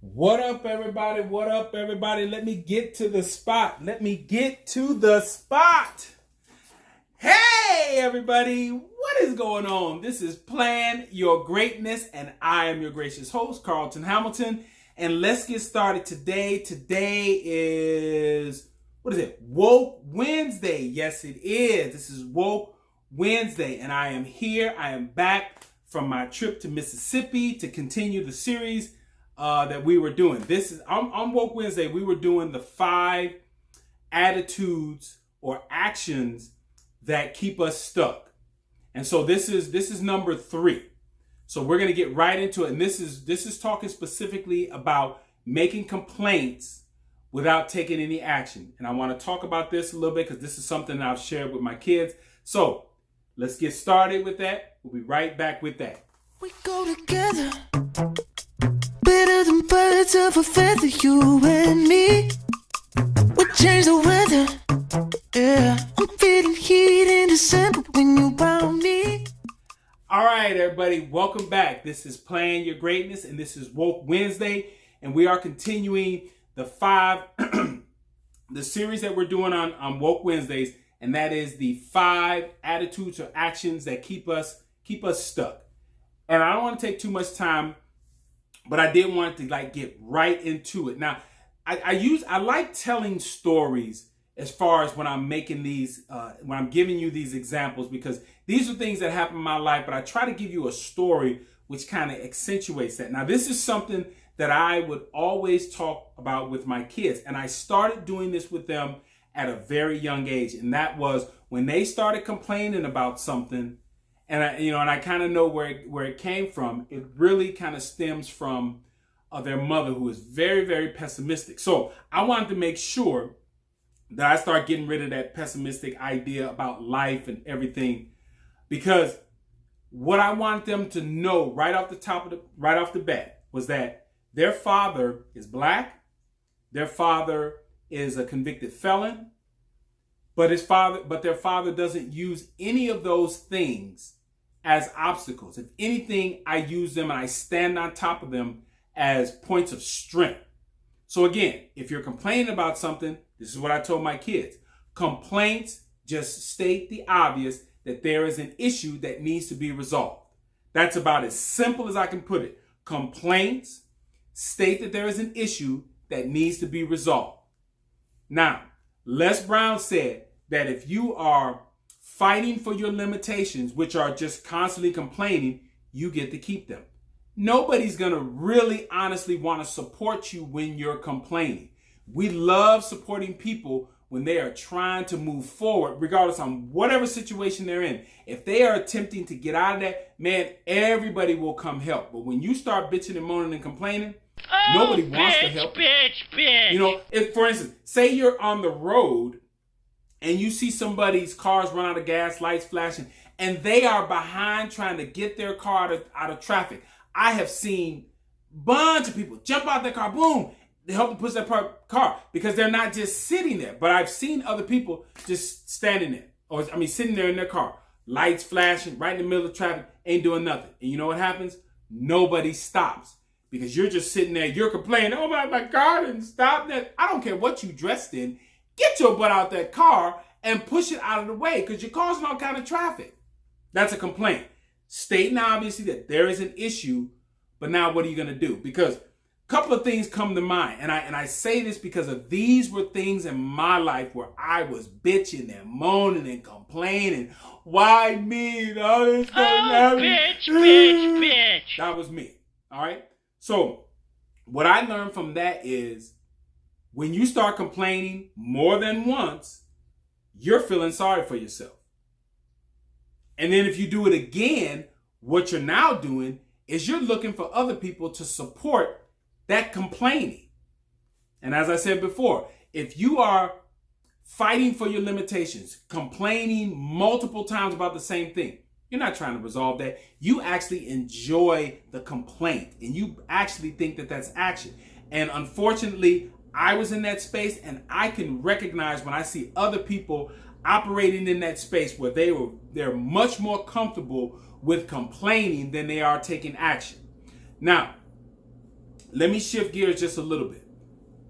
What up, everybody? What up, everybody? Let me get to the spot. Let me get to the spot. Hey, everybody. What is going on? This is Plan Your Greatness, and I am your gracious host, Carlton Hamilton. And let's get started today. Today is, Woke Wednesday. Yes, it is. This is Woke Wednesday, and I am here. I am back from my trip to Mississippi to continue the series that we were doing. This is on Woke Wednesday. We were doing the 5 attitudes or actions that keep us stuck, and so this is number 3. So we're gonna get right into it, and this is talking specifically about making complaints without taking any action. And I want to talk about this a little bit because this is something that I've shared with my kids. So let's get started with that. We'll be right back with that. We go together. Better than birds of a feather, you and me. We change the weather. Yeah, I'm feeling heat in December when you found me. All right, everybody, welcome back. This is Plan Your Greatness, and this is Woke Wednesday, and we are continuing the 5, the series that we're doing on Woke Wednesdays, and that is the 5 attitudes or actions that keep us stuck. And I don't want to take too much time, but I did want to get right into it. Now, I like telling stories as far as when I'm making these, when I'm giving you these examples, because these are things that happen in my life, but I try to give you a story which kind of accentuates that. Now, this is something that I would always talk about with my kids, and I started doing this with them at a very young age, and that was when they started complaining about something. And I kind of know where it came from. It really kind of stems from their mother, who is very, very pessimistic. So I wanted to make sure that I start getting rid of that pessimistic idea about life and everything, because what I wanted them to know right off the bat was that their father is black, their father is a convicted felon, but their father doesn't use any of those things as obstacles. If anything, I use them and I stand on top of them as points of strength. So again, if you're complaining about something, this is what I told my kids. Complaints just state the obvious, that there is an issue that needs to be resolved. That's about as simple as I can put it. Complaints state that there is an issue that needs to be resolved. Now, Les Brown said that if you are fighting for your limitations, which are just constantly complaining, you get to keep them. Nobody's going to really honestly want to support you when you're complaining. We love supporting people when they are trying to move forward, regardless on whatever situation they're in. If they are attempting to get out of that, man, everybody will come help. But when you start bitching and moaning and complaining, nobody wants to help. Bitch. If, for instance, say you're on the road and you see somebody's cars run out of gas, lights flashing, and they are behind trying to get their car out of traffic. I have seen a bunch of people jump out their car, boom, they help them push that car, because they're not just sitting there. But I've seen other people just standing there, sitting there in their car, lights flashing, right in the middle of traffic, ain't doing nothing. And you know what happens? Nobody stops, because you're just sitting there, you're complaining, oh my God, and stop that. I don't care what you dressed in. Get your butt out that car and push it out of the way, because you're causing all kind of traffic. That's a complaint. Stating obviously that there is an issue, but now what are you going to do? Because a couple of things come to mind, and I say this because of these were things in my life where I was bitching and moaning and complaining. Why me? Bitch. That was me. All right. So what I learned from that is, when you start complaining more than once, you're feeling sorry for yourself. And then if you do it again, what you're now doing is you're looking for other people to support that complaining. And as I said before, if you are fighting for your limitations, complaining multiple times about the same thing, you're not trying to resolve that. You actually enjoy the complaint, and you actually think that that's action. And unfortunately, I was in that space, and I can recognize when I see other people operating in that space where they're much more comfortable with complaining than they are taking action. Now, let me shift gears just a little bit.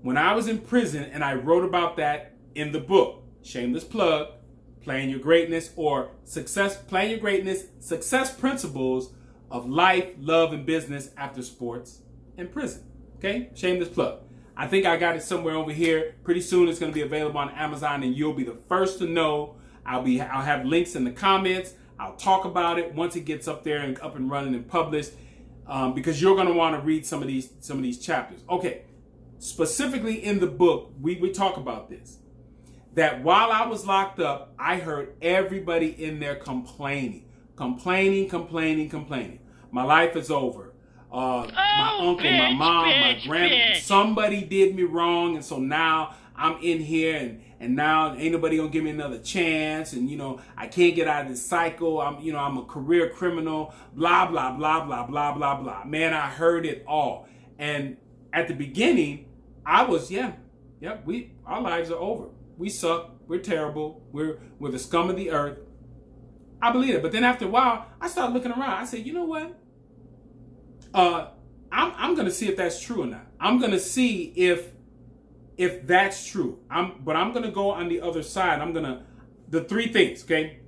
When I was in prison, and I wrote about that in the book, shameless plug, Playing Your Greatness, or Playing Your Greatness, Success Principles of Life, Love, and Business After Sports and Prison. Okay, shameless plug. I think I got it somewhere over here. Pretty soon it's going to be available on Amazon, and you'll be the first to know. I'll have links in the comments. I'll talk about it once it gets up there and up and running and published, because you're going to want to read some of these chapters. Okay, specifically in the book, we talk about this. That while I was locked up, I heard everybody in there complaining. My life is over. My uncle, my mom, my grandma, somebody did me wrong, and so now I'm in here, and now ain't nobody gonna give me another chance, and I can't get out of this cycle. I'm a career criminal. Blah blah blah blah blah blah blah. Man, I heard it all, and at the beginning, I was our lives are over. We suck. We're terrible. We're the scum of the earth. I believe it. But then after a while, I started looking around. I said, you know what? I'm going to see if that's true or not. I'm going to see if that's true. But I'm going to go on the other side. The three things, okay?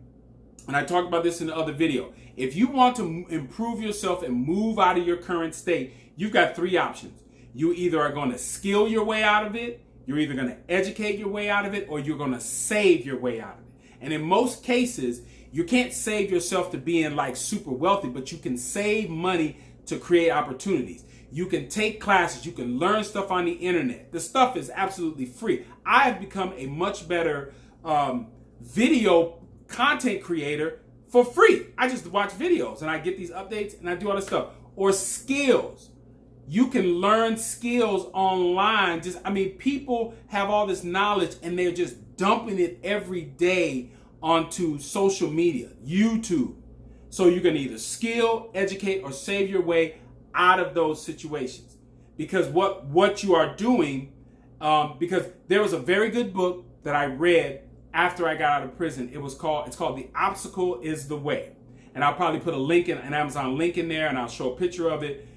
And I talked about this in the other video. If you want to improve yourself and move out of your current state, you've got three options. You either are going to skill your way out of it, you're either going to educate your way out of it, or you're going to save your way out of it. And in most cases, you can't save yourself to being like super wealthy, but you can save money to create opportunities. You can take classes, you can learn stuff on the internet. The stuff is absolutely free. I have become a much better video content creator for free. I just watch videos and I get these updates and I do all this stuff. Or skills. You can learn skills online. People have all this knowledge and they're just dumping it every day onto social media, YouTube. So you can either skill, educate, or save your way out of those situations. Because what you are doing, because there was a very good book that I read after I got out of prison. It's called The Obstacle is the Way. And I'll probably put an Amazon link in there, and I'll show a picture of it.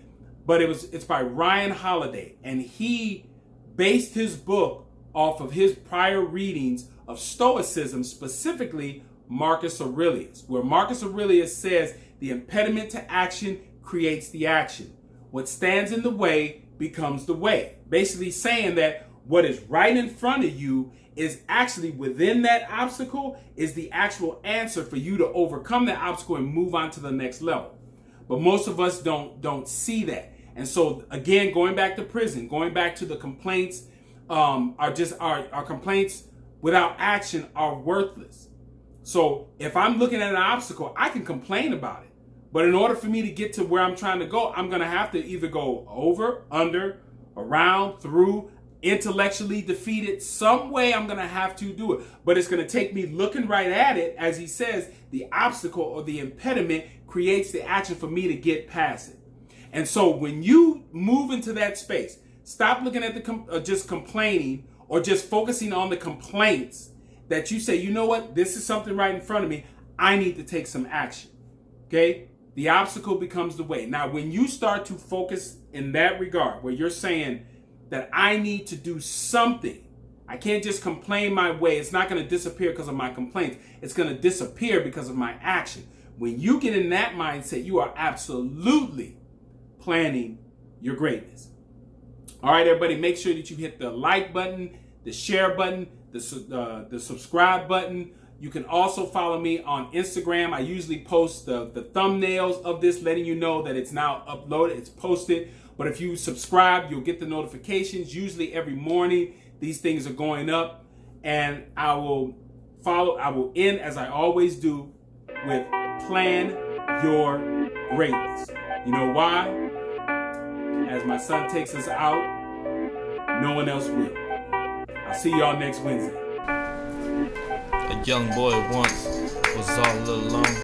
But it's by Ryan Holiday, and he based his book off of his prior readings of Stoicism, specifically Marcus Aurelius, where Marcus Aurelius says the impediment to action creates the action. What stands in the way becomes the way. Basically saying that what is right in front of you is actually within that obstacle is the actual answer for you to overcome that obstacle and move on to the next level. But most of us don't see that. And so again, going back to prison, going back to the complaints, our complaints without action are worthless. So if I'm looking at an obstacle, I can complain about it. But in order for me to get to where I'm trying to go, I'm going to have to either go over, under, around, through, intellectually defeat it. Some way I'm going to have to do it. But it's going to take me looking right at it. As he says, the obstacle or the impediment creates the action for me to get past it. And so when you move into that space, stop looking at just complaining or just focusing on the complaints, that you say, you know what, this is something right in front of me. I need to take some action. Okay? The obstacle becomes the way. Now, when you start to focus in that regard, where you're saying that I need to do something, I can't just complain my way. It's not going to disappear because of my complaints. It's going to disappear because of my action. When you get in that mindset, you are absolutely planning your greatness. All right, everybody, make sure that you hit the like button, the share button, the subscribe button. You can also follow me on Instagram. I usually post the thumbnails of this, letting you know that it's now uploaded, it's posted. But if you subscribe, you'll get the notifications. Usually every morning, these things are going up. And I will end, as I always do, with plan your greatness. You know why? As my son takes us out, no one else will. I'll see y'all next Wednesday. A young boy once was all alone.